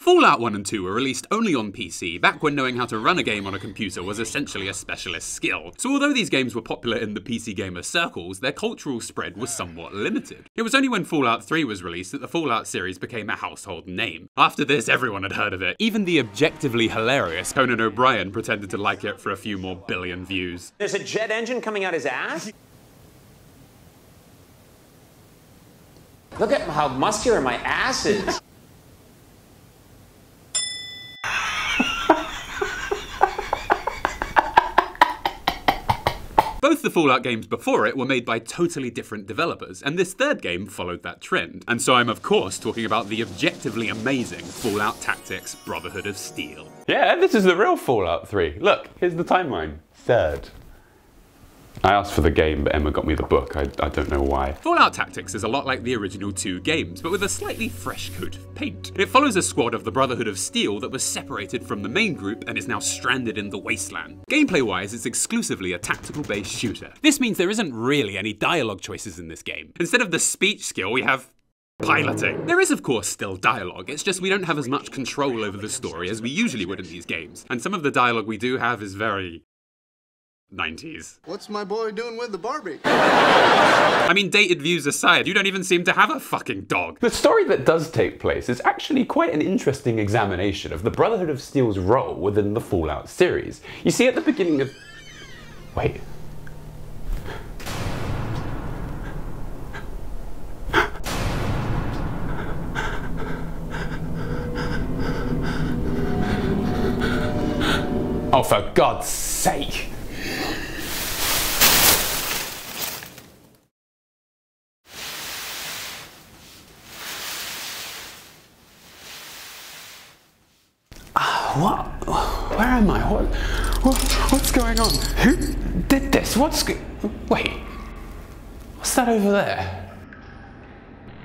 Fallout 1 and 2 were released only on PC, back when knowing how to run a game on a computer was essentially a specialist skill. So although these games were popular in the PC gamer circles, their cultural spread was somewhat limited. It was only when Fallout 3 was released that the Fallout series became a household name. After this, everyone had heard of it. Even the objectively hilarious Conan O'Brien pretended to like it for a few more billion views. There's a jet engine coming out his ass? Look at how muscular my ass is. Both the Fallout games before it were made by totally different developers, and this third game followed that trend. And so I'm of course talking about the objectively amazing Fallout Tactics Brotherhood of Steel. Yeah, this is the real Fallout 3. Look, here's the timeline. Third. I asked for the game, but Emma got me the book. I don't know why. Fallout Tactics is a lot like the original two games, but with a slightly fresh coat of paint. It follows a squad of the Brotherhood of Steel that was separated from the main group and is now stranded in the wasteland. Gameplay-wise, it's exclusively a tactical-based shooter. This means there isn't really any dialogue choices in this game. Instead of the speech skill, we have piloting. There is of course still dialogue, it's just we don't have as much control over the story as we usually would in these games. And some of the dialogue we do have is very 90s. What's my boy doing with the Barbie? I mean, dated views aside, you don't even seem to have a fucking dog. The story that does take place is actually quite an interesting examination of the Brotherhood of Steel's role within the Fallout series. You see, at the beginning of... Wait. Oh, for God's sake! What? Where am I? What's going on? Who did this? Wait. What's that over there?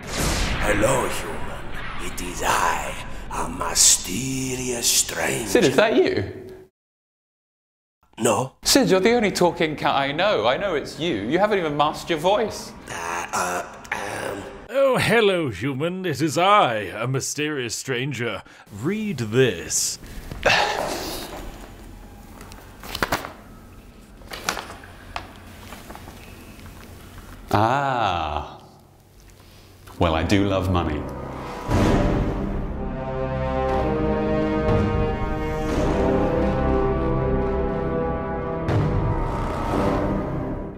Hello, human. It is I, a mysterious stranger. Sid, is that you? No. Sid, you're the only talking cat I know. I know it's you. You haven't even mastered your voice. Oh, hello, human. It is I, a mysterious stranger. Read this. Ah. Well, I do love money.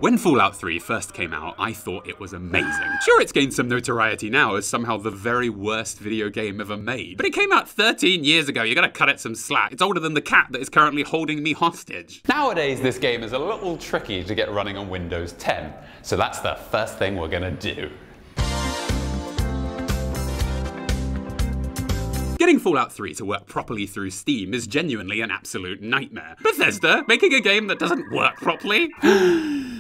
When Fallout 3 first came out, I thought it was amazing. Sure, it's gained some notoriety now as somehow the very worst video game ever made, but it came out 13 years ago, you gotta cut it some slack. It's older than the cat that is currently holding me hostage. Nowadays, this game is a little tricky to get running on Windows 10, so that's the first thing we're gonna do. Getting Fallout 3 to work properly through Steam is genuinely an absolute nightmare. Bethesda, making a game that doesn't work properly?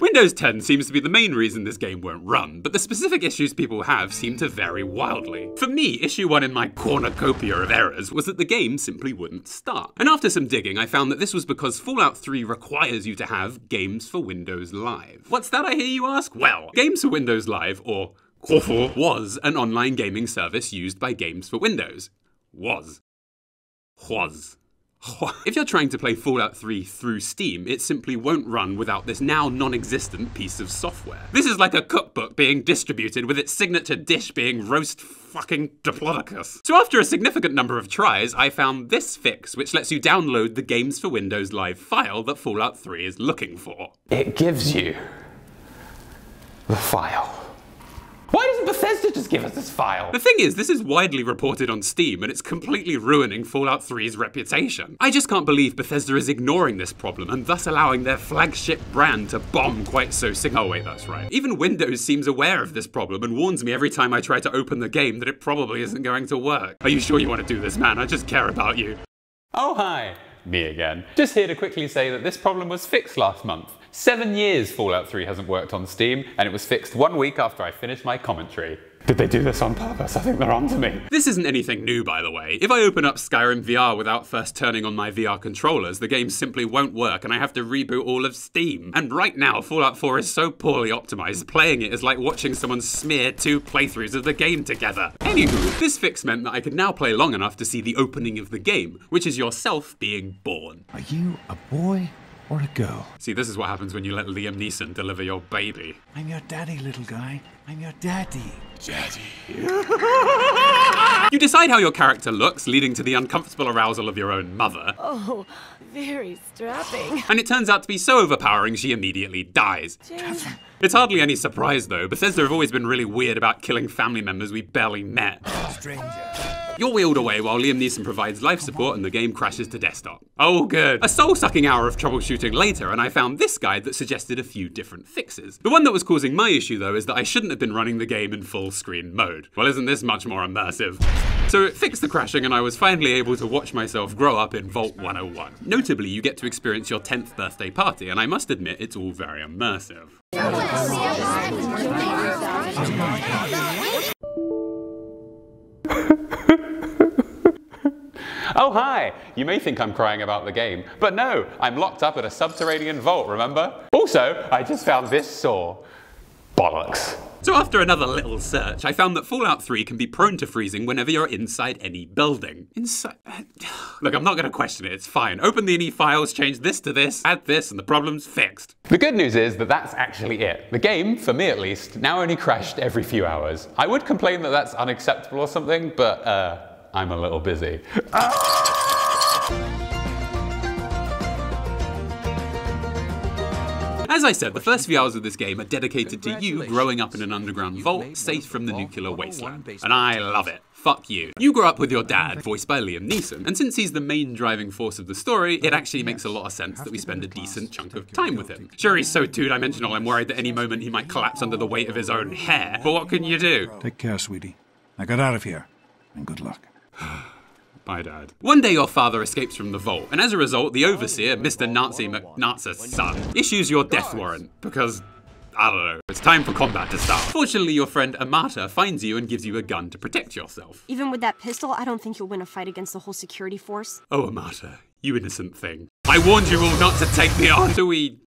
Windows 10 seems to be the main reason this game won't run, but the specific issues people have seem to vary wildly. For me, issue 1 in my cornucopia of errors was that the game simply wouldn't start. And after some digging, I found that this was because Fallout 3 requires you to have Games for Windows Live. What's that, I hear you ask? Well, Games for Windows Live, or GOFO, was an online gaming service used by Games for Windows. Was. If you're trying to play Fallout 3 through Steam, it simply won't run without this now non-existent piece of software. This is like a cookbook being distributed with its signature dish being roast fucking diplodocus. So after a significant number of tries, I found this fix, which lets you download the Games for Windows Live file that Fallout 3 is looking for. It gives you the file. Why doesn't Bethesda just give us this file? The thing is, this is widely reported on Steam, and it's completely ruining Fallout 3's reputation. I just can't believe Bethesda is ignoring this problem, and thus allowing their flagship brand to bomb quite so Oh wait, that's right. Even Windows seems aware of this problem and warns me every time I try to open the game that it probably isn't going to work. Are you sure you want to do this, man? I just care about you. Oh, hi. Me again. Just here to quickly say that this problem was fixed last month. 7 years Fallout 3 hasn't worked on Steam, and it was fixed 1 week after I finished my commentary. Did they do this on purpose? I think they're onto me. This isn't anything new, by the way. If I open up Skyrim VR without first turning on my VR controllers, the game simply won't work and I have to reboot all of Steam. And right now, Fallout 4 is so poorly optimized, playing it is like watching someone smear 2 playthroughs of the game together. Anywho, this fix meant that I could now play long enough to see the opening of the game, which is yourself being born. Are you a boy or a girl? See, this is what happens when you let Liam Neeson deliver your baby. I'm your daddy, little guy. I'm your daddy. You decide how your character looks, leading to the uncomfortable arousal of your own mother. Oh, very strapping. And it turns out to be so overpowering she immediately dies. James. It's hardly any surprise though, Bethesda have always been really weird about killing family members we barely met. Stranger. You're wheeled away while Liam Neeson provides life support and the game crashes to desktop. Oh good. A soul-sucking hour of troubleshooting later and I found this guide that suggested a few different fixes. The one that was causing my issue though is that I shouldn't have been running the game in full screen mode. Well, isn't this much more immersive? So it fixed the crashing and I was finally able to watch myself grow up in Vault 101. Notably, you get to experience your 10th birthday party and I must admit it's all very immersive. Oh, hi! You may think I'm crying about the game, but no, I'm locked up in a subterranean vault, remember? Also, I just found this saw. Bollocks. So after another little search, I found that Fallout 3 can be prone to freezing whenever you're inside any building. Look, I'm not going to question it, it's fine. Open the ini files, change this to this, add this, and the problem's fixed. The good news is that that's actually it. The game, for me at least, now only crashed every few hours. I would complain that that's unacceptable or something, but I'm a little busy. As I said, the first few hours of this game are dedicated to you growing up in an underground vault, safe from the nuclear wasteland. And I love it. Fuck you. You grew up with your dad, voiced by Liam Neeson, and since he's the main driving force of the story, it actually makes a lot of sense that we spend a decent chunk of time with him. Sure, he's so two-dimensional, I'm worried that any moment he might collapse under the weight of his own hair, but what can you do? Take care, sweetie. Now get out of here, and good luck. Bye, Dad. One day your father escapes from the vault, and as a result, the overseer, Mr. Nazi McNaz's son, issues your death warrant, because, I don't know, it's time for combat to start. Fortunately, your friend Amata finds you and gives you a gun to protect yourself. Even with that pistol, I don't think you'll win a fight against the whole security force. Oh, Amata, you innocent thing. I warned you all not to take me on. Do we,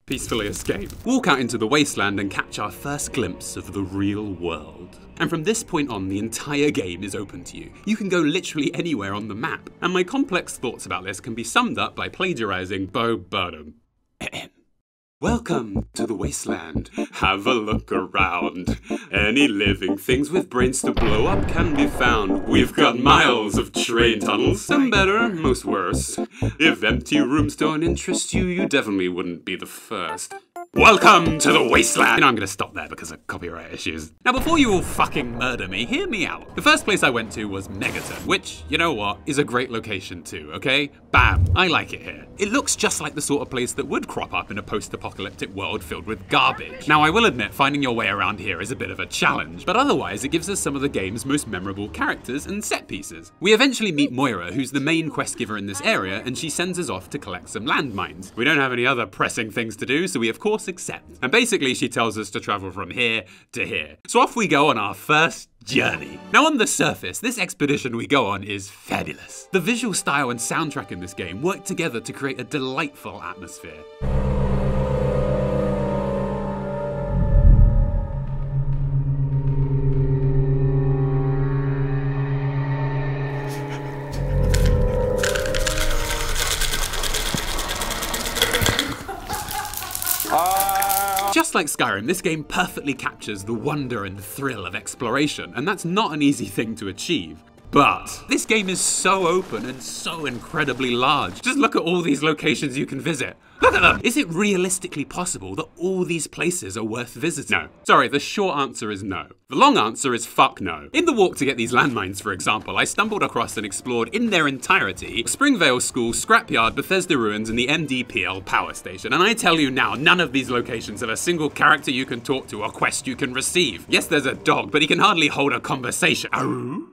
peacefully escape? Walk out into the wasteland and catch our first glimpse of the real world. And from this point on, the entire game is open to you. You can go literally anywhere on the map. And my complex thoughts about this can be summed up by plagiarizing Bo Burnham. Welcome to the wasteland. Have a look around. Any living things with brains to blow up can be found. We've got miles of train tunnels, some better, most worse. If empty rooms don't interest you, you definitely wouldn't be the first. Welcome to the wasteland! You know, I'm gonna stop there because of copyright issues. Now, before you all fucking murder me, hear me out. The first place I went to was Megaton, which, you know what, is a great location too, okay? Bam, I like it here. It looks just like the sort of place that would crop up in a post-apocalyptic world filled with garbage. Now, I will admit, finding your way around here is a bit of a challenge, but otherwise it gives us some of the game's most memorable characters and set pieces. We eventually meet Moira, who's the main quest giver in this area, and she sends us off to collect some landmines. We don't have any other pressing things to do, so we of course accept. And basically she tells us to travel from here to here. So off we go on our first journey. Now on the surface, this expedition we go on is fabulous. The visual style and soundtrack in this game work together to create a delightful atmosphere. Just like Skyrim, this game perfectly captures the wonder and thrill of exploration, and that's not an easy thing to achieve. But this game is so open and so incredibly large. Just look at all these locations you can visit. Look at them! Is it realistically possible that all these places are worth visiting? No. Sorry, the short answer is no. The long answer is fuck no. In the walk to get these landmines, for example, I stumbled across and explored in their entirety Springvale School, Scrapyard, Bethesda Ruins, and the MDPL Power Station. And I tell you now, none of these locations have a single character you can talk to or quest you can receive. Yes, there's a dog, but he can hardly hold a conversation. Aroo?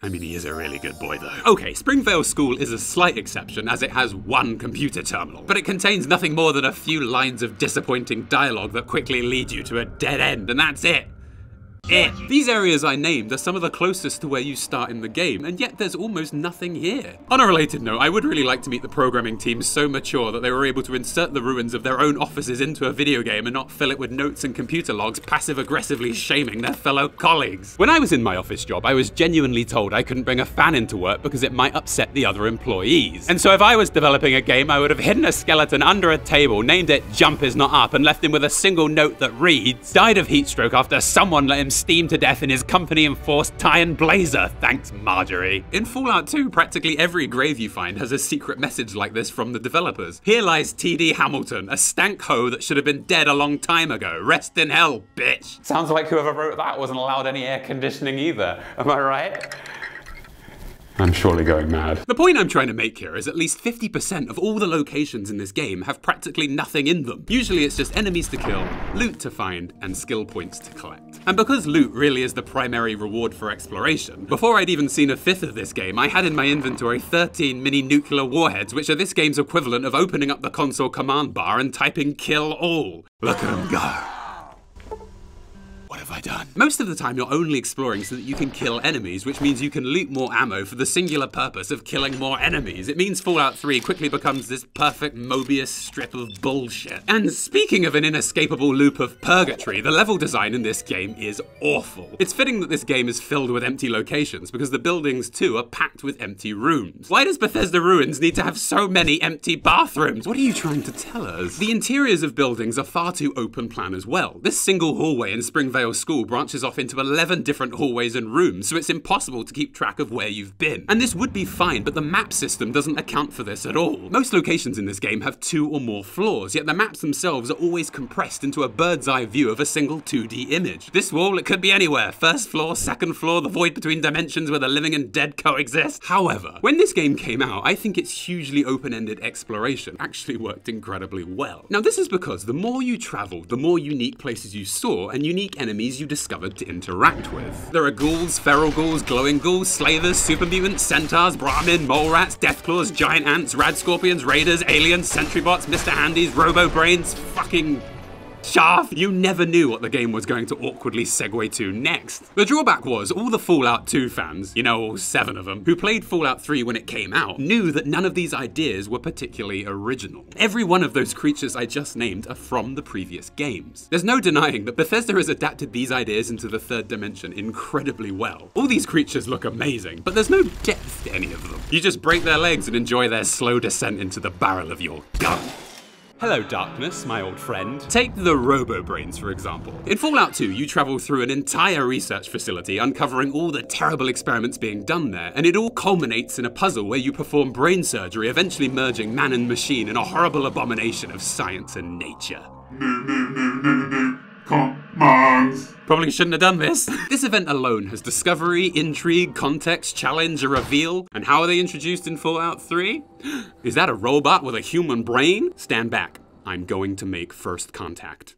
I mean, he is a really good boy, though. Okay, Springvale School is a slight exception, as it has one computer terminal, but it contains nothing more than a few lines of disappointing dialogue that quickly lead you to a dead end, and that's it. it. These areas I named are some of the closest to where you start in the game, and yet there's almost nothing here. On a related note, I would really like to meet the programming team so mature that they were able to insert the ruins of their own offices into a video game and not fill it with notes and computer logs passive-aggressively shaming their fellow colleagues. When I was in my office job, I was genuinely told I couldn't bring a fan into work because it might upset the other employees. And so if I was developing a game, I would have hidden a skeleton under a table, named it Jump Is Not Up, and left him with a single note that reads, died of heat stroke after someone let him steam to death in his company-enforced tie and blazer. Thanks, Marjorie. In Fallout 2, practically every grave you find has a secret message like this from the developers. Here lies T.D. Hamilton, a stank hoe that should have been dead a long time ago. Rest in hell, bitch. Sounds like whoever wrote that wasn't allowed any air conditioning either. Am I right? I'm surely going mad. The point I'm trying to make here is at least 50% of all the locations in this game have practically nothing in them. Usually it's just enemies to kill, loot to find, and skill points to collect. And because loot really is the primary reward for exploration, before I'd even seen a fifth of this game, I had in my inventory 13 mini nuclear warheads, which are this game's equivalent of opening up the console command bar and typing kill all. Look at them go. What have I done? Most of the time you're only exploring so that you can kill enemies, which means you can loot more ammo for the singular purpose of killing more enemies. It means Fallout 3 quickly becomes this perfect Mobius strip of bullshit. And speaking of an inescapable loop of purgatory, the level design in this game is awful. It's fitting that this game is filled with empty locations because the buildings too are packed with empty rooms. Why does Bethesda Ruins need to have so many empty bathrooms? What are you trying to tell us? The interiors of buildings are far too open plan as well. This single hallway in Springvale School branches off into 11 different hallways and rooms, so it's impossible to keep track of where you've been. And this would be fine, but the map system doesn't account for this at all. Most locations in this game have 2 or more floors, yet the maps themselves are always compressed into a bird's eye view of a single 2D image. This wall, it could be anywhere. First floor, second floor, the void between dimensions where the living and dead coexist. However, when this game came out, I think its hugely open-ended exploration actually worked incredibly well. Now this is because the more you traveled, the more unique places you saw and unique enemies you discovered to interact with. There are ghouls, feral ghouls, glowing ghouls, slavers, super mutants, centaurs, Brahmin, mole rats, deathclaws, giant ants, rad scorpions, raiders, aliens, sentry bots, Mr. Handies, robo brains, fucking Shaft. You never knew what the game was going to awkwardly segue to next. The drawback was all the Fallout 2 fans, you know, all 7 of them, who played Fallout 3 when it came out, knew that none of these ideas were particularly original. Every one of those creatures I just named are from the previous games. There's no denying that Bethesda has adapted these ideas into the third dimension incredibly well. All these creatures look amazing, but there's no depth to any of them. You just break their legs and enjoy their slow descent into the barrel of your gun. Hello, Darkness, my old friend. Take the robo-brains, for example. In Fallout 2, you travel through an entire research facility, uncovering all the terrible experiments being done there, and it all culminates in a puzzle where you perform brain surgery, eventually merging man and machine in a horrible abomination of science and nature. Commands. Probably shouldn't have done this. This event alone has discovery, intrigue, context, challenge, a reveal. And how are they introduced in Fallout 3? Is that a robot with a human brain? Stand back. I'm going to make first contact.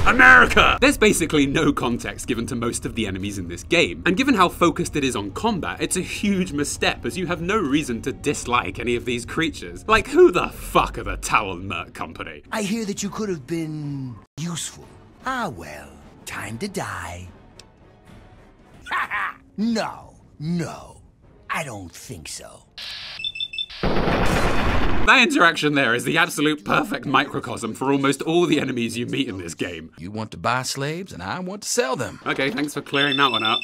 America! There's basically no context given to most of the enemies in this game, and given how focused it is on combat, it's a huge misstep as you have no reason to dislike any of these creatures. Like, who the fuck are the Talon Merc Company? I hear that you could have been useful. Ah, well, time to die. No, I don't think so. That interaction there is the absolute perfect microcosm for almost all the enemies you meet in this game. You want to buy slaves, and I want to sell them. Okay, thanks for clearing that one up.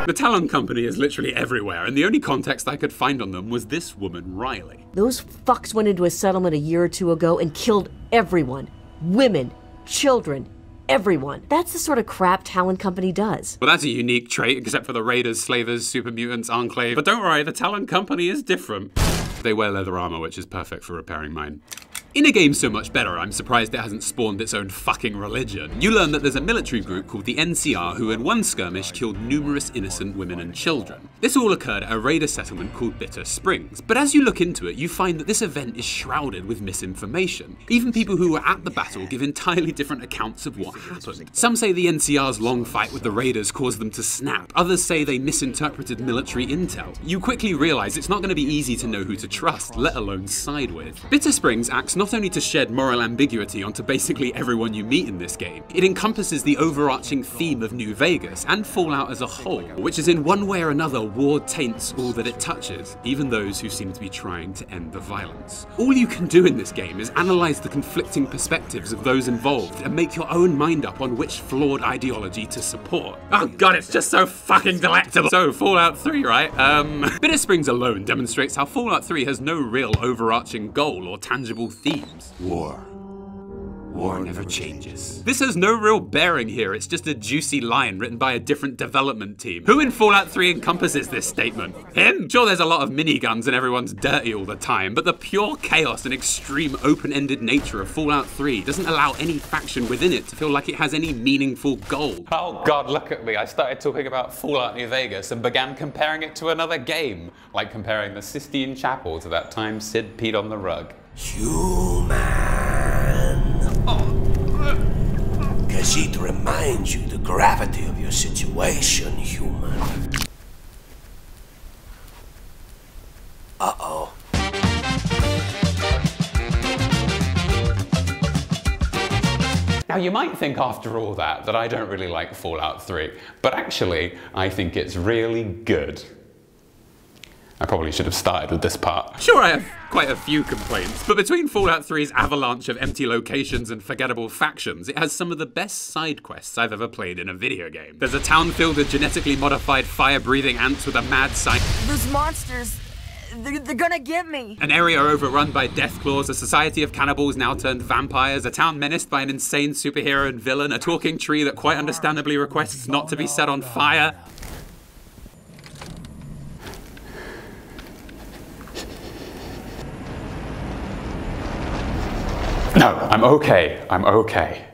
The Talon Company is literally everywhere, and the only context I could find on them was this woman, Riley. Those fucks went into a settlement a year or 2 ago and killed everyone. Women, children, everyone. That's the sort of crap Talon Company does. Well, that's a unique trait, except for the Raiders, Slavers, Super Mutants, Enclave. But don't worry, the Talon Company is different. They wear leather armor, which is perfect for repairing mine. In a game so much better, I'm surprised it hasn't spawned its own fucking religion. You learn that there's a military group called the NCR who in one skirmish killed numerous innocent women and children. This all occurred at a raider settlement called Bitter Springs, but as you look into it, you find that this event is shrouded with misinformation. Even people who were at the battle give entirely different accounts of what happened. Some say the NCR's long fight with the raiders caused them to snap. Others say they misinterpreted military intel. You quickly realize it's not going to be easy to know who to trust, let alone side with. Bitter Springs acts not not only to shed moral ambiguity onto basically everyone you meet in this game, it encompasses the overarching theme of New Vegas and Fallout as a whole, which is in one way or another war taints all that it touches, even those who seem to be trying to end the violence. All you can do in this game is analyze the conflicting perspectives of those involved and make your own mind up on which flawed ideology to support. Oh god, it's just so fucking delectable! So, Fallout 3, right? Bitter Springs alone demonstrates how Fallout 3 has no real overarching goal or tangible themes. War never changes. This has no real bearing here, it's just a juicy line written by a different development team. Who in Fallout 3 encompasses this statement? Him? Sure, there's a lot of miniguns and everyone's dirty all the time, but the pure chaos and extreme open-ended nature of Fallout 3 doesn't allow any faction within it to feel like it has any meaningful goal. Oh god, look at me. I started talking about Fallout New Vegas and began comparing it to another game, like comparing the Sistine Chapel to that time Sid peed on the rug. Because it reminds you the gravity of your situation, human. Uh-oh. Now you might think after all that I don't really like Fallout 3, but actually I think it's really good. I probably should have started with this part. Sure, I have quite a few complaints, but between Fallout 3's avalanche of empty locations and forgettable factions, it has some of the best side quests I've ever played in a video game. There's a town filled with genetically modified fire-breathing ants with a mad scientist. Those monsters, they're gonna get me. An area overrun by deathclaws, a society of cannibals now turned vampires, a town menaced by an insane superhero and villain, a talking tree that quite understandably requests not to be set on fire. No, I'm okay. I'm okay.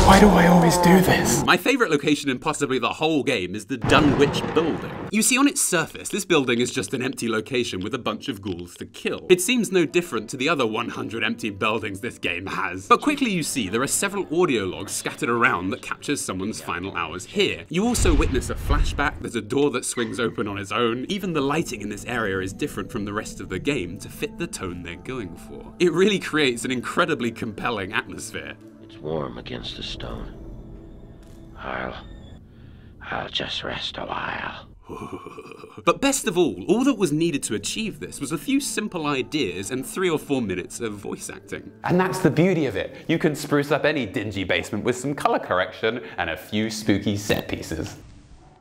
Why do I always do this? My favourite location in possibly the whole game is the Dunwich building. You see, on its surface, this building is just an empty location with a bunch of ghouls to kill. It seems no different to the other 100 empty buildings this game has. But quickly you see there are several audio logs scattered around that captures someone's final hours here. You also witness a flashback, there's a door that swings open on its own. Even the lighting in this area is different from the rest of the game to fit the tone they're going for. It really creates an incredibly compelling atmosphere. It's warm against the stone. I'll just rest a while. But best of all that was needed to achieve this was a few simple ideas and 3 or 4 minutes of voice acting. And that's the beauty of it. You can spruce up any dingy basement with some color correction and a few spooky set pieces.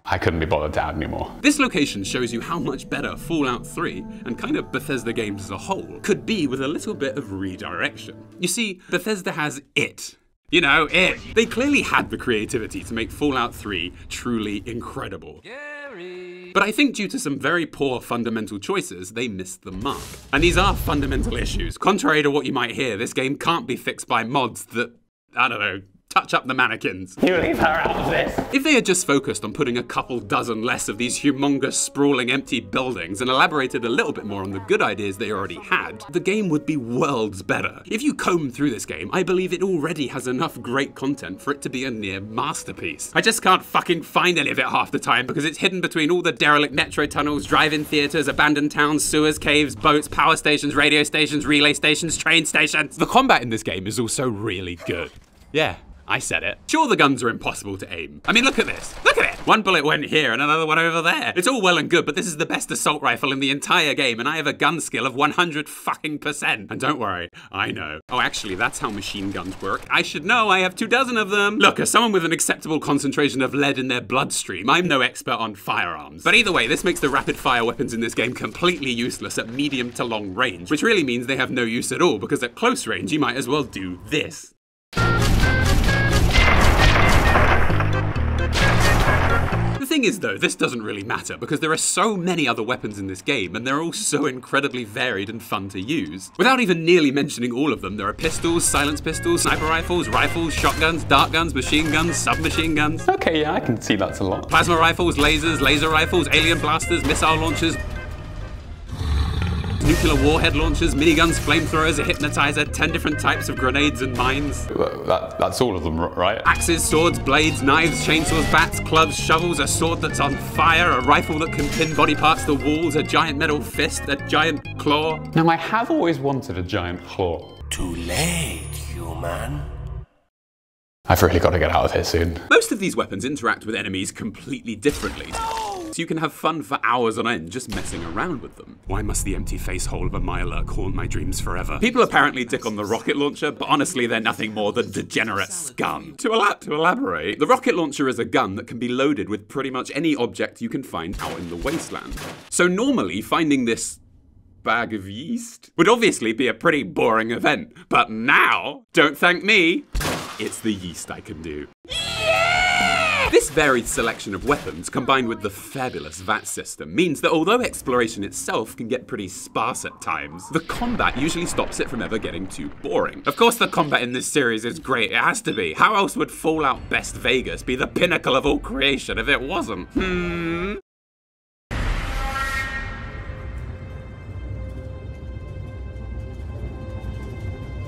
I couldn't be bothered to add any more. This location shows you how much better Fallout 3, and kind of Bethesda games as a whole, could be with a little bit of redirection. You see, Bethesda has it. You know, it. They clearly had the creativity to make Fallout 3 truly incredible. But I think due to some very poor fundamental choices, they missed the mark. And these are fundamental issues. Contrary to what you might hear, this game can't be fixed by mods that, I don't know, touch up the mannequins. You leave her out of this. If they had just focused on putting a couple dozen less of these humongous, sprawling, empty buildings and elaborated a little bit more on the good ideas they already had, the game would be worlds better. If you comb through this game, I believe it already has enough great content for it to be a near masterpiece. I just can't fucking find any of it half the time because it's hidden between all the derelict Metro tunnels, drive-in theaters, abandoned towns, sewers, caves, boats, power stations, radio stations, relay stations, train stations. The combat in this game is also really good. Yeah. I said it. Sure, the guns are impossible to aim. I mean, look at this. Look at it. One bullet went here and another one over there. It's all well and good, but this is the best assault rifle in the entire game, and I have a gun skill of 100%. And don't worry, I know. Oh, actually, that's how machine guns work. I should know, I have 24 of them. Look, as someone with an acceptable concentration of lead in their bloodstream, I'm no expert on firearms. But either way, this makes the rapid-fire weapons in this game completely useless at medium to long range, which really means they have no use at all, because at close range, you might as well do this. The thing is though, this doesn't really matter because there are so many other weapons in this game and they're all so incredibly varied and fun to use. Without even nearly mentioning all of them, there are pistols, silence pistols, sniper rifles, shotguns, dart guns, machine guns, submachine guns. Okay, yeah, I can see that's a lot. Plasma rifles, lasers, laser rifles, alien blasters, missile launchers. nuclear warhead launchers, miniguns, flamethrowers, a hypnotizer, 10 different types of grenades and mines. That's all of them, right? Axes, swords, blades, knives, chainsaws, bats, clubs, shovels, a sword that's on fire, a rifle that can pin body parts to walls, a giant metal fist, a giant claw. Now, I have always wanted a giant claw. Too late, human. I've really got to get out of here soon. Most of these weapons interact with enemies completely differently, so you can have fun for hours on end just messing around with them. Why must the empty face hole of a Mirelurk haunt my dreams forever? People apparently dick on the rocket launcher, but honestly they're nothing more than degenerate scum. To elaborate, the rocket launcher is a gun that can be loaded with pretty much any object you can find out in the wasteland. So normally finding this bag of yeast would obviously be a pretty boring event, but now, don't thank me, it's the yeast I can do. Yeah! This varied selection of weapons, combined with the fabulous VAT system, means that although exploration itself can get pretty sparse at times, the combat usually stops it from ever getting too boring. Of course the combat in this series is great, it has to be. How else would Fallout Best Vegas be the pinnacle of all creation if it wasn't?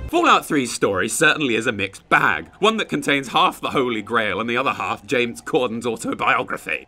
Fallout 3's story certainly is a mixed bag, one that contains half the Holy Grail and the other half James Corden's autobiography.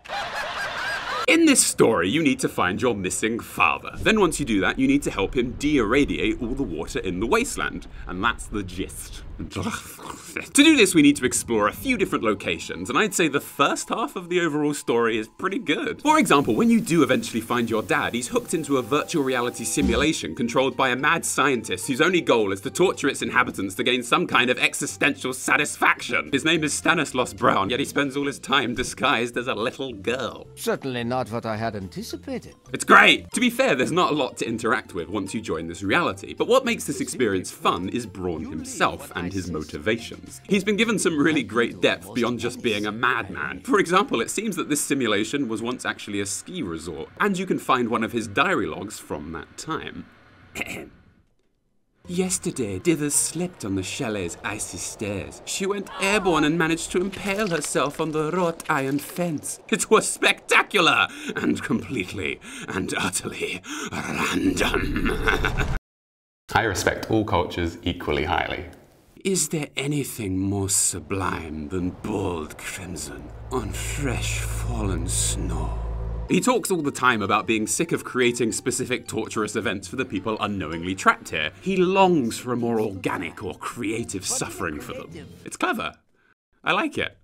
In this story, you need to find your missing father. Then once you do that, you need to help him de-irradiate all the water in the wasteland. And that's the gist. To do this, we need to explore a few different locations, and I'd say the first half of the overall story is pretty good. For example, when you do eventually find your dad, he's hooked into a virtual reality simulation controlled by a mad scientist whose only goal is to torture its inhabitants to gain some kind of existential satisfaction. His name is Stanislaus Brown, yet he spends all his time disguised as a little girl. Certainly not what I had anticipated. It's great! To be fair, there's not a lot to interact with once you join this reality, but what makes this experience fun is Braun himself and his motivations. He's been given some really great depth beyond just being a madman. For example, it seems that this simulation was once actually a ski resort, and you can find one of his diary logs from that time. Yesterday, Dithers slipped on the chalet's icy stairs. She went airborne and managed to impale herself on the wrought iron fence. It was spectacular and completely and utterly random. I respect all cultures equally highly. Is there anything more sublime than bold crimson on fresh fallen snow? He talks all the time about being sick of creating specific torturous events for the people unknowingly trapped here. He longs for a more organic or creative suffering for them. It's clever. I like it.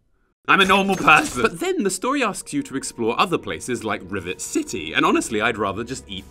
I'm a normal person. But then the story asks you to explore other places like Rivet City, and honestly, I'd rather just eat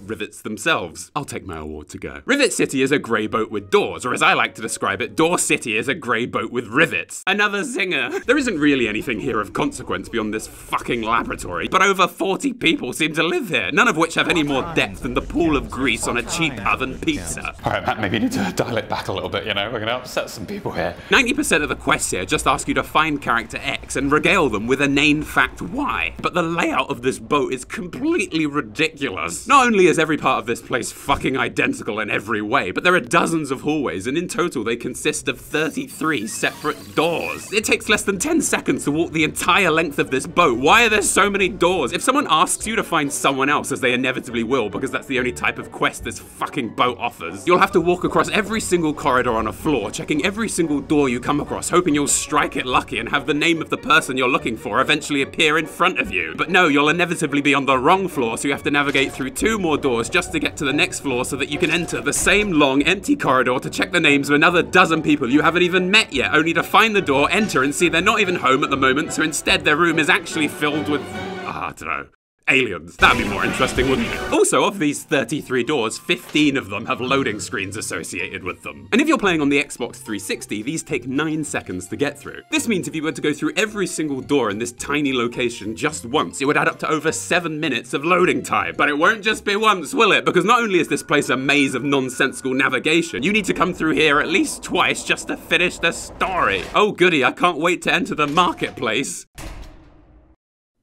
rivets themselves. I'll take my award to go. Rivet City is a grey boat with doors, or as I like to describe it, Door City is a grey boat with rivets. Another zinger. There isn't really anything here of consequence beyond this fucking laboratory, but over 40 people seem to live here, none of which have any more depth than the pool of grease on a cheap oven pizza. Alright, Matt, maybe you need to dial it back a little bit, you know? We're gonna upset some people here. 90% of the quests here just ask you to find character X and regale them with inane fact Y. But the layout of this boat is completely ridiculous. Not only is every part of this place fucking identical in every way, but there are dozens of hallways, and in total they consist of 33 separate doors. It takes less than 10 seconds to walk the entire length of this boat. Why are there so many doors? If someone asks you to find someone else, as they inevitably will, because that's the only type of quest this fucking boat offers, you'll have to walk across every single corridor on a floor, checking every single door you come across, hoping you'll strike it lucky and have the name of the person you're looking for eventually appear in front of you. But no, you'll inevitably be on the wrong floor, so you have to navigate through 2 more doors just to get to the next floor so that you can enter the same long, empty corridor to check the names of another dozen people you haven't even met yet, only to find the door, enter, and see they're not even home at the moment, so instead their room is actually filled with, I don't know, aliens. That'd be more interesting, wouldn't it? Also, of these 33 doors, 15 of them have loading screens associated with them. And if you're playing on the Xbox 360, these take 9 seconds to get through. This means if you were to go through every single door in this tiny location just once, it would add up to over 7 minutes of loading time. But it won't just be once, will it? Because not only is this place a maze of nonsensical navigation, you need to come through here at least twice just to finish the story. Oh goody, I can't wait to enter the marketplace.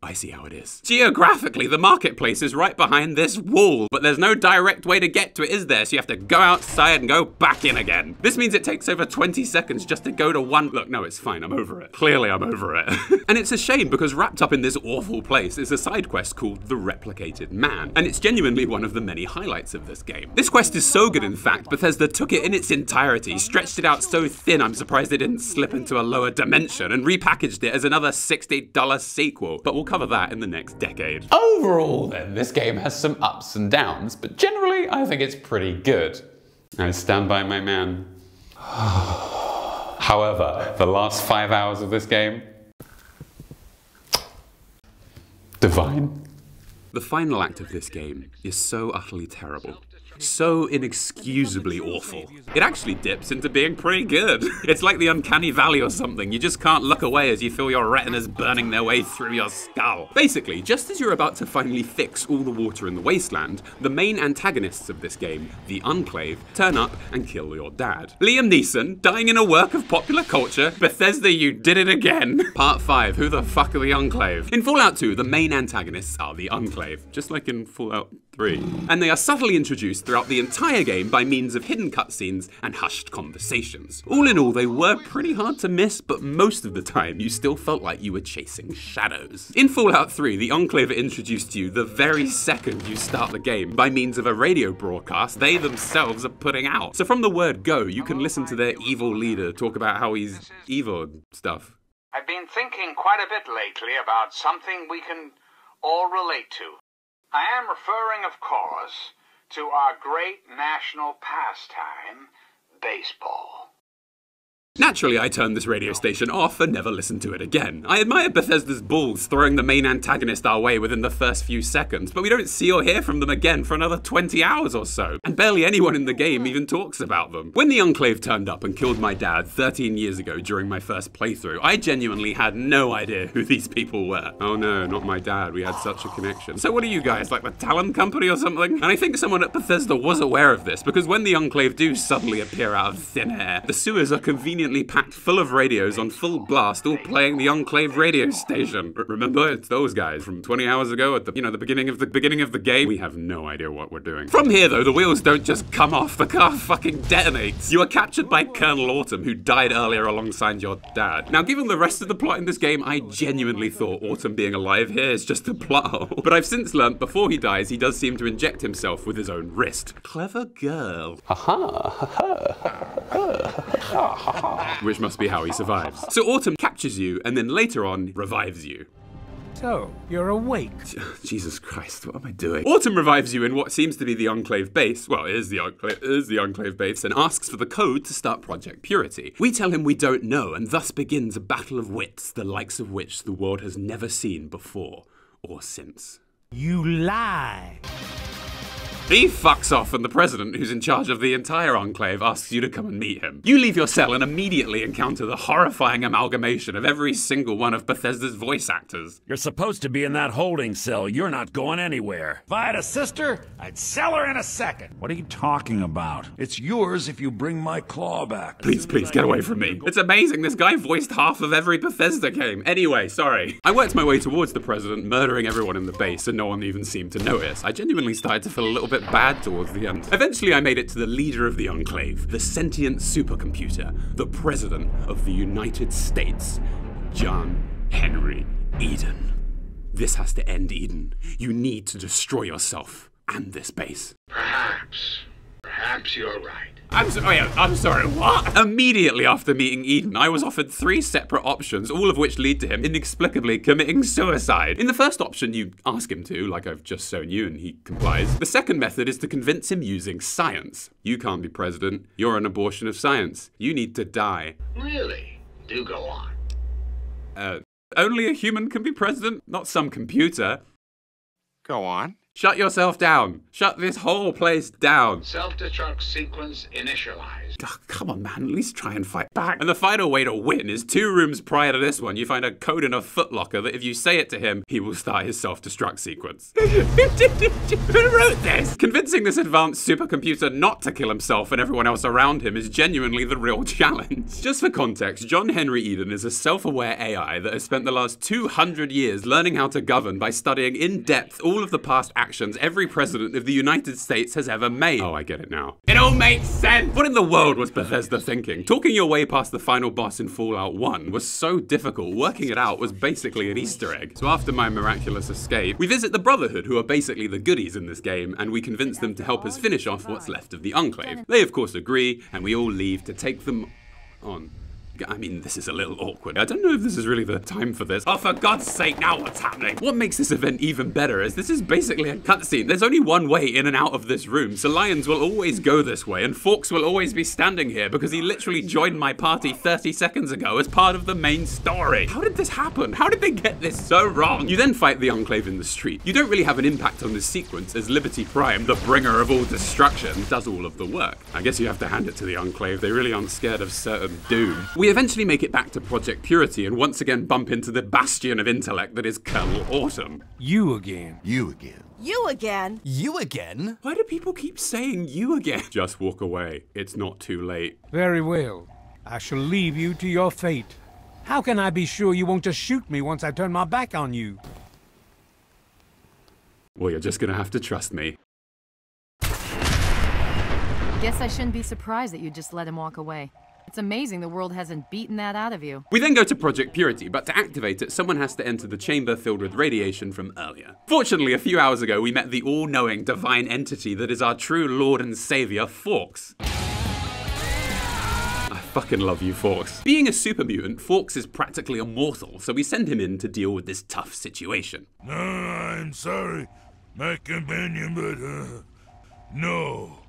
I see how it is. Geographically, the marketplace is right behind this wall, but there's no direct way to get to it, is there? So you have to go outside and go back in again. This means it takes over 20 seconds just to go to one. Look, no, it's fine. I'm over it. Clearly, I'm over it. And it's a shame because wrapped up in this awful place is a side quest called The Replicated Man. And it's genuinely one of the many highlights of this game. This quest is so good, in fact, Bethesda took it in its entirety, stretched it out so thin I'm surprised it didn't slip into a lower dimension, and repackaged it as another $60 sequel. But we'll cover that in the next decade. Overall then, this game has some ups and downs, but generally I think it's pretty good. I stand by my man. However, the last 5 hours of this game, divine. The final act of this game is so utterly terrible. So inexcusably awful. It actually dips into being pretty good. It's like the uncanny valley or something. You just can't look away as you feel your retinas burning their way through your skull. Basically, just as you're about to finally fix all the water in the wasteland, the main antagonists of this game, the Enclave, turn up and kill your dad. Liam Neeson, dying in a work of popular culture. Bethesda, you did it again. Part 5, who the fuck are the Enclave? In Fallout 2, the main antagonists are the Enclave, just like in Fallout 3. And they are subtly introduced throughout the entire game by means of hidden cutscenes and hushed conversations. All in all, they were pretty hard to miss, but most of the time you still felt like you were chasing shadows. In Fallout 3, the Enclave are introduced to you the very second you start the game by means of a radio broadcast they themselves are putting out. So from the word go, you can listen to their evil leader talk about how he's evil and stuff. I've been thinking quite a bit lately about something we can all relate to. I am referring, of course, to our great national pastime, baseball. Naturally, I turned this radio station off and never listened to it again. I admire Bethesda's balls throwing the main antagonist our way within the first few seconds, but we don't see or hear from them again for another 20 hours or so, and barely anyone in the game even talks about them. When the Enclave turned up and killed my dad 13 years ago during my first playthrough, I genuinely had no idea who these people were. Oh no, not my dad, we had such a connection. So what are you guys, like the Talon Company or something? And I think someone at Bethesda was aware of this, because when the Enclave do suddenly appear out of thin air, the sewers are conveniently packed full of radios on full blast, all playing the Enclave radio station. Remember, it's those guys from 20 hours ago at the beginning of the game. We have no idea what we're doing. From here though, the wheels don't just come off, the car fucking detonates. You are captured by Colonel Autumn, who died earlier alongside your dad. Now, given the rest of the plot in this game, I genuinely thought Autumn being alive here is just a plot hole. But I've since learnt before he dies, he does seem to inject himself with his own wrist. Clever girl. Which must be how he survives. So Autumn captures you and then later on revives you. So, you're awake. Jesus Christ, what am I doing? Autumn revives you in what seems to be the Enclave base. Well, it is the Enclave base, and asks for the code to start Project Purity. We tell him we don't know, and thus begins a battle of wits, the likes of which the world has never seen before or since. You lie. He fucks off and the president, who's in charge of the entire Enclave, asks you to come and meet him. You leave your cell and immediately encounter the horrifying amalgamation of every single one of Bethesda's voice actors. You're supposed to be in that holding cell. You're not going anywhere. If I had a sister, I'd sell her in a second. What are you talking about? It's yours if you bring my claw back. Please, get away from me. It's amazing, this guy voiced half of every Bethesda game. Anyway, sorry. I worked my way towards the president, murdering everyone in the base, and no one even seemed to notice. I genuinely started to feel a little bit bad towards the end. Eventually I made it to the leader of the Enclave, the sentient supercomputer, the President of the United States, John Henry Eden. This has to end, Eden. You need to destroy yourself and this base. Perhaps you're right. I'm sorry, what? Immediately after meeting Eden, I was offered 3 separate options, all of which lead to him inexplicably committing suicide. In the first option, you ask him to, like I've just shown you, and he complies. The second method is to convince him using science. You can't be president. You're an abortion of science. You need to die. Really? Do go on. Only a human can be president, not some computer. Go on. Shut yourself down. Shut this whole place down. Self-destruct sequence initialized. Oh, come on, man. At least try and fight back. And the final way to win is 2 rooms prior to this one. You find a code in a footlocker that if you say it to him, he will start his self-destruct sequence. Who wrote this? Convincing this advanced supercomputer not to kill himself and everyone else around him is genuinely the real challenge. Just for context, John Henry Eden is a self-aware AI that has spent the last 200 years learning how to govern by studying in depth all of the past actions every president of the United States has ever made. Oh, I get it now. It all makes sense! What in the world was Bethesda thinking? Talking your way past the final boss in Fallout 1 was so difficult, working it out was basically an Easter egg. So after my miraculous escape, we visit the Brotherhood, who are basically the goodies in this game, and we convince them to help us finish off what's left of the Enclave. They of course agree, and we all leave to take them on. I mean, this is a little awkward. I don't know if this is really the time for this. Oh, for God's sake, now what's happening? What makes this event even better is this is basically a cutscene. There's only one way in and out of this room, so Lions will always go this way, and Forks will always be standing here because he literally joined my party 30 seconds ago as part of the main story. How did this happen? How did they get this so wrong? You then fight the Enclave in the street. You don't really have an impact on this sequence as Liberty Prime, the bringer of all destruction, does all of the work. I guess you have to hand it to the Enclave. They really aren't scared of certain doom. We eventually make it back to Project Purity and once again bump into the bastion of intellect that is Colonel Autumn. You again. You again. You again? You again? Why do people keep saying you again? Just walk away. It's not too late. Very well. I shall leave you to your fate. How can I be sure you won't just shoot me once I turn my back on you? Well, you're just gonna have to trust me. Guess I shouldn't be surprised that you just let him walk away. It's amazing the world hasn't beaten that out of you. We then go to Project Purity, but to activate it, someone has to enter the chamber filled with radiation from earlier. Fortunately, a few hours ago, we met the all-knowing divine entity that is our true Lord and Savior, Forks. I fucking love you, Forks. Being a super mutant, Forks is practically immortal, so we send him in to deal with this tough situation. No, I'm sorry, my companion, but, no.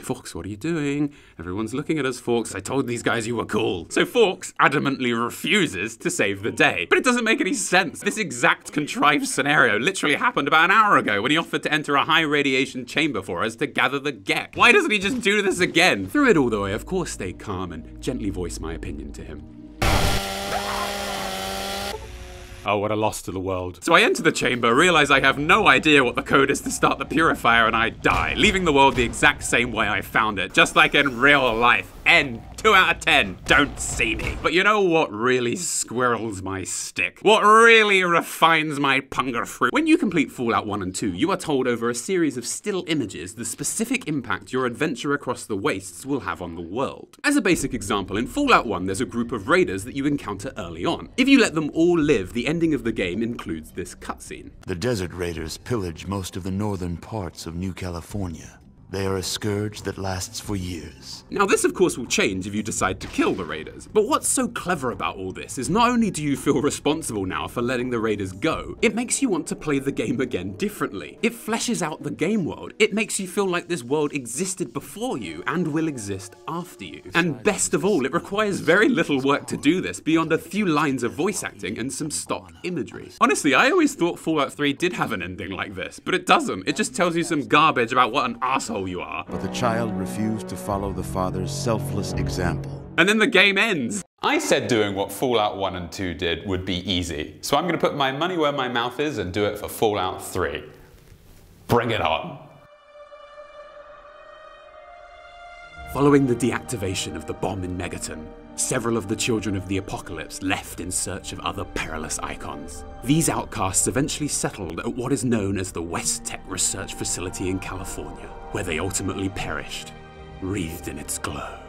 Forks, what are you doing? Everyone's looking at us, Forks. I told these guys you were cool. So Forks adamantly refuses to save the day. But it doesn't make any sense. This exact contrived scenario literally happened about an hour ago when he offered to enter a high radiation chamber for us to gather the Gek. Why doesn't he just do this again? Through it all, though, I of course stay calm and gently voice my opinion to him. Oh, what a loss to the world. So I enter the chamber, realize I have no idea what the code is to start the purifier, and I die, leaving the world the exact same way I found it, just like in real life. End. 2 out of 10. Don't see me. But you know what really squirrels my stick? What really refines my punger fruit? When you complete Fallout 1 and 2, you are told over a series of still images the specific impact your adventure across the wastes will have on the world. As a basic example, in Fallout 1, there's a group of raiders that you encounter early on. If you let them all live, the ending of the game includes this cutscene. The desert raiders pillage most of the northern parts of New California. They are a scourge that lasts for years. Now this of course will change if you decide to kill the raiders, but what's so clever about all this is not only do you feel responsible now for letting the raiders go, it makes you want to play the game again differently. It fleshes out the game world. It makes you feel like this world existed before you and will exist after you. And best of all, it requires very little work to do this beyond a few lines of voice acting and some stock imagery. Honestly, I always thought Fallout 3 did have an ending like this, but it doesn't. It just tells you some garbage about what an asshole you are. But the child refused to follow the father's selfless example. And then the game ends. I said doing what Fallout 1 and 2 did would be easy, so I'm going to put my money where my mouth is and do it for Fallout 3. Bring it on. Following the deactivation of the bomb in Megaton, several of the children of the apocalypse left in search of other perilous icons. These outcasts eventually settled at what is known as the West Tech Research Facility in California, where they ultimately perished, wreathed in its glow.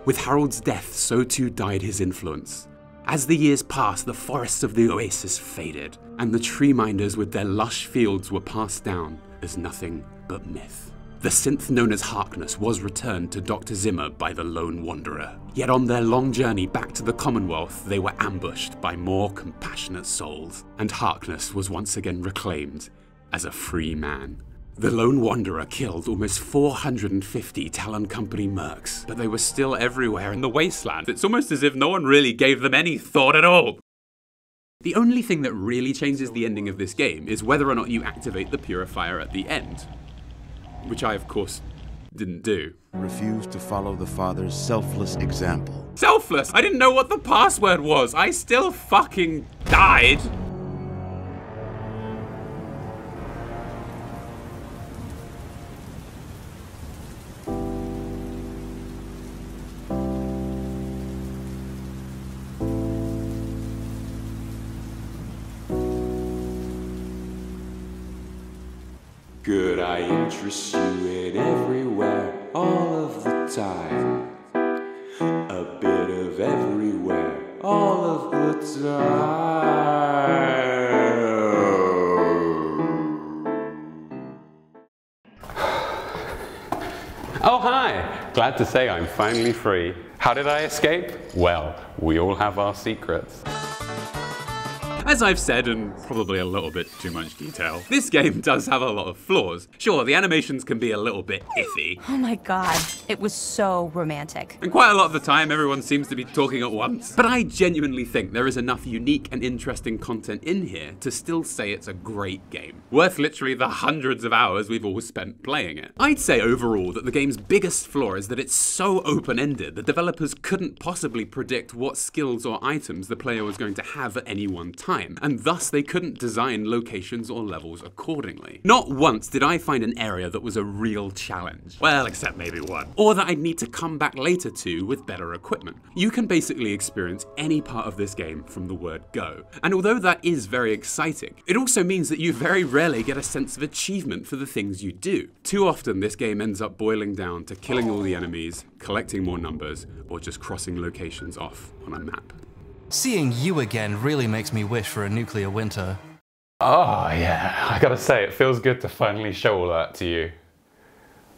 With Harold's death, so too died his influence. As the years passed, the forests of the oasis faded, and the tree minders with their lush fields were passed down as nothing but myth. The synth known as Harkness was returned to Dr. Zimmer by the Lone Wanderer. Yet on their long journey back to the Commonwealth, they were ambushed by more compassionate souls, and Harkness was once again reclaimed as a free man. The Lone Wanderer killed almost 450 Talon Company mercs, but they were still everywhere in the wasteland. It's almost as if no one really gave them any thought at all. The only thing that really changes the ending of this game is whether or not you activate the purifier at the end. Which I, of course, didn't do. Refuse to follow the father's selfless example. Selfless! I didn't know what the password was! I still fucking died! Could I interest you in everywhere, all of the time? A bit of everywhere, all of the time. Oh, hi! Glad to say I'm finally free. How did I escape? Well, we all have our secrets. As I've said, and probably a little bit too much detail, this game does have a lot of flaws. Sure, the animations can be a little bit iffy. Oh my god, it was so romantic. And quite a lot of the time, everyone seems to be talking at once. But I genuinely think there is enough unique and interesting content in here to still say it's a great game. Worth literally the hundreds of hours we've all spent playing it. I'd say overall that the game's biggest flaw is that it's so open-ended, the developers couldn't possibly predict what skills or items the player was going to have at any one time, and thus they couldn't design locations or levels accordingly. Not once did I find an area that was a real challenge. Well, except maybe one. Or that I'd need to come back later to with better equipment. You can basically experience any part of this game from the word go. And although that is very exciting, it also means that you very rarely get a sense of achievement for the things you do. Too often this game ends up boiling down to killing all the enemies, collecting more numbers, or just crossing locations off on a map. Seeing you again really makes me wish for a nuclear winter. Oh yeah, I gotta say, it feels good to finally show all that to you.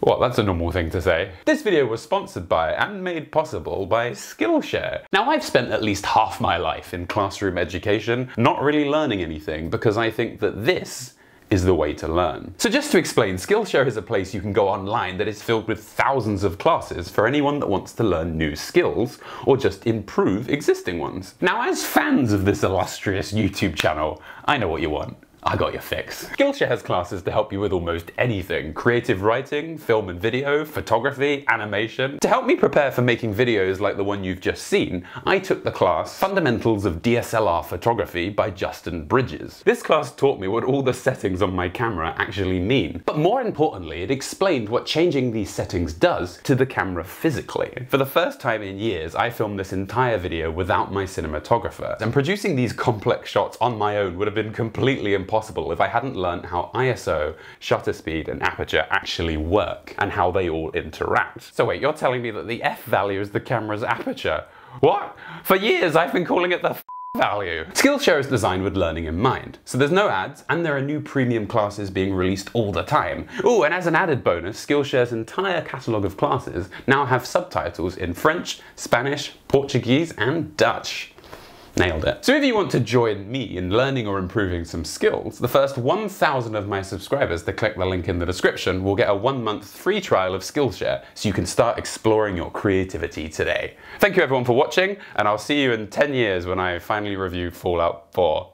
What, that's a normal thing to say. This video was sponsored by and made possible by Skillshare. Now, I've spent at least half my life in classroom education not really learning anything because I think that this is the way to learn. So just to explain, Skillshare is a place you can go online that is filled with thousands of classes for anyone that wants to learn new skills or just improve existing ones. Now, as fans of this illustrious YouTube channel, I know what you want. I got your fix. Skillshare has classes to help you with almost anything. Creative writing, film and video, photography, animation. To help me prepare for making videos like the one you've just seen, I took the class Fundamentals of DSLR Photography by Justin Bridges. This class taught me what all the settings on my camera actually mean. But more importantly, it explained what changing these settings does to the camera physically. For the first time in years, I filmed this entire video without my cinematographer. And producing these complex shots on my own would have been completely impossible if I hadn't learned how ISO, shutter speed, and aperture actually work, and how they all interact. So wait, you're telling me that the F value is the camera's aperture? What? For years I've been calling it the value. Skillshare is designed with learning in mind, so there's no ads, and there are new premium classes being released all the time. Ooh, and as an added bonus, Skillshare's entire catalogue of classes now have subtitles in French, Spanish, Portuguese, and Dutch. Nailed it. So if you want to join me in learning or improving some skills, the first 1,000 of my subscribers to click the link in the description will get a 1-month free trial of Skillshare, so you can start exploring your creativity today. Thank you everyone for watching, and I'll see you in 10 years when I finally review Fallout 4.